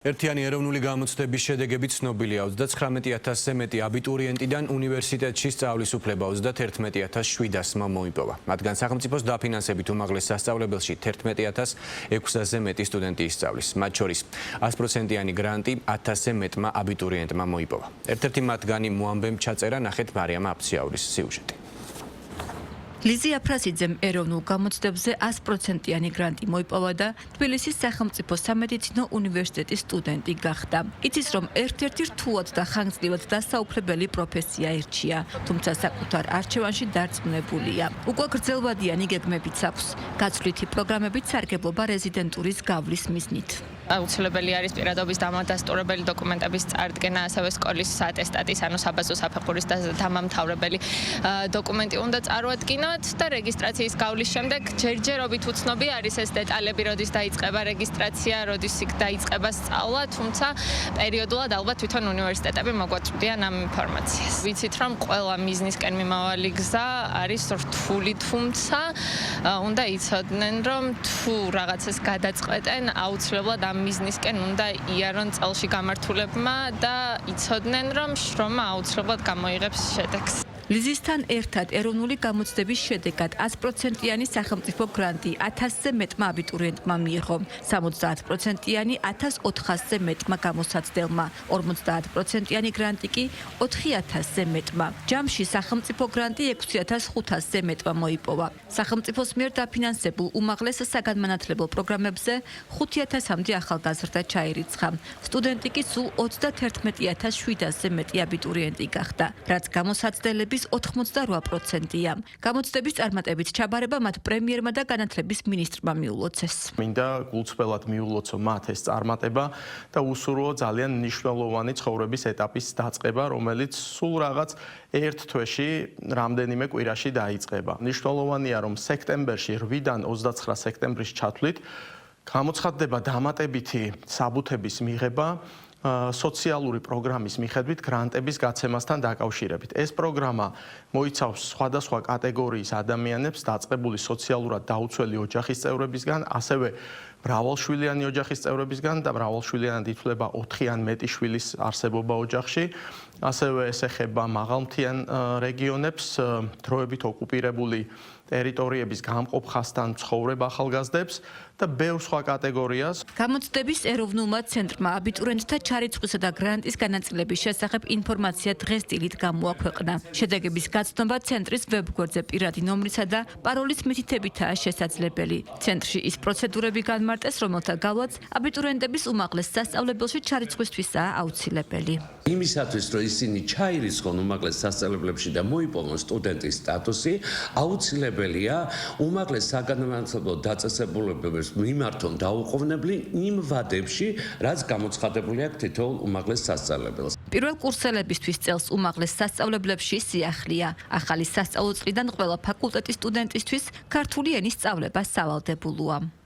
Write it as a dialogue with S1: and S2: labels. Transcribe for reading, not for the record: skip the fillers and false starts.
S1: ერთიანი ეროვნული გამოცდების შედეგები ცნობილია. 39,000-ზე მეტი აბიტურიენტიდან უნივერსიტეტში სწავლის უფლება 31,700-მა მოიპოვა. მათგან სახელმწიფოს დაფინანსებით უმაღლეს სასწავლებელში 11,600-ზე მეტი სტუდენტი ისწავლის. მათ შორის 100%-იანი გრანტი 1000-ზე მეტმა აბიტურიენტმა მოიპოვა. ერთ-ერთი მათგანი მოამბემ ჩაწერა, ნახეთ მარიამ აფციაურის სიუჟეტი.
S2: ლიზი აფრასიძემ ეროვნულ გამოცდებზე 100%-იანი გრანტი მოიპოვა და თბილისის სახელმწიფო სამედიცინო უნივერსიტეტის სტუდენტი გახდა. იცის, რომ ერთ-ერთი რთულად და ხანგრძლივად დასაუფლებელი პროფესია ერჩია, თუმცა საკუთარ არჩევანში დარწმუნებულია. უკვე გრძელვადიანი გეგმებიც აქვს. გაცვლითი პროგრამებით სარგებლობა რეზიდენტურის გავლის მიზნით.
S3: აუცილებელი არის პირადობის დამადასტურებელი დოკუმენტების წარდგენა, ასევე სკოლის ატესტატის, ანუ საბაზო საფეხურის დამამთავრებელი დოკუმენტი უნდა წარუადგინოთ და რეგისტრაციის გავლის შემდეგ ჯერჯერობით უცნობი არის ეს დეტალები, როდის დაიწყება რეგისტრაცია, როდის დაიწყება სწავლა, თუმცა პერიოდულად ალბათ თვითონ უნივერსიტეტები მოგვაწვდიან ამ ინფორმაციას. ვიცით, რომ ყველა მიზნისკენ მიმავალი გზა არის რთული, თუმცა უნდა იცოდნენ, რომ თუ რაღაცას გადაწყვეტენ, აუცილებლად ამ მიზნისკენ უნდა იარონ წელში გამართულებმა და იცოდნენ, რომ შრომა აუცილებლად გამოიღებს შედეგს.
S2: ლიზისთან ერთად ეროვნული გამოცდების შედეგად 100%-იანი სახელმწიფო გრანტი 1000-ზე მეტმა აბიტურიენტმა მიიღო, 70%-იანი 1400-ზე მეტმა გამოსაცდელმა, 50%-იანი გრანტი კი 4000-ზე მეტმა. ჯამში სახელმწიფო გრანტი 6500-ზე მეტმა მოიპოვა. სახელმწიფოს მიერ დაფინანსებულ უმაღლეს საგანმანათლებლო პროგრამებზე 5000-მდე ახალგაზრდა ჩაირიცხა. სტუდენტი კი სულ 31700-ზე მეტი აბიტურიენტი გახდა, რაც გამოსაცდელების 88%-ია. გამოცდების წარმატებით ჩაბარება მათ პრემიერმა და განათლების მინისტრმა მიულოცეს.
S4: მინდა გულწრფელად მიულოცო მათ ეს წარმატება და უსურვო ძალიან მნიშვნელოვანი ცხოვრების ეტაპის დაწყება, რომელიც სულ რაღაც ერთ თვეში, რამდენიმე კვირაში დაიწყება. მნიშვნელოვანია, რომ სექტემბერში 8-დან 29 სექტემბრის ჩათვლით გამოცხადდება დამატებითი საბუთების მიღება სოციალური პროგრამის მიხედვით გრანტების გაცემასთან დაკავშირებით. ეს პროგრამა მოიცავს სხვადასხვა კატეგორიის ადამიანებს დაწყებული სოციალურად დაუცველი ოჯახის წევრებისგან, ასევე მრავალშვილიანი ოჯახის წევრებისგან და მრავალშვილიანად ითვლება 4 ან მეტი შვილის არსებობა ოჯახში. ასევე ეს ეხება მაღალმთიან რეგიონებს, დროებით ოკუპირებული ტერიტორიების გამყოფ ხასთან ცხოვრებ ახალგაზრდებს და ბევრ სხვა კატეგორიას.
S2: გამოცდების ეროვნულმა ცენტრმა აბიტურიენტთა ჩარიცხვისა და გრანტის განაწილების შესახებ ინფორმაცია დღეს დილით გამოაქვეყნა. შედეგების გაცნობა ცენტრის ვებგვერდზე პირადი ნომრისა და პაროლის მითითებითაა შესაძლებელი. ცენტრში ის პროცედურები განმარტეს, რომელთა გავლაც აბიტურიენტების უმაღლეს სასწავლებელში ჩარიცხვისთვისაა აუცილებელი.
S5: იმისათვის, რომ ისინი ჩაირიცხონ უმაღლეს სასწავლებლებში და მოიპოვონ სტუდენტის სტატუსი, აუცილებელია უმაღლეს საგანმანათლებლო დაწესებულებებს მიმართონ დაუყოვნებლი იმ ვადებში, რაც გამოცხადებული აქვს თითოეულ უმაღლეს სასწავლებელს.
S2: პირველ კურსელებისთვის წელს უმაღლეს სასწავლებლებში სიახლეა. ახალი სასწავლო წლიდან ყველა ფაკულტეტის სტუდენტისთვის ქართული ენის სწავლება სავალდებულოა.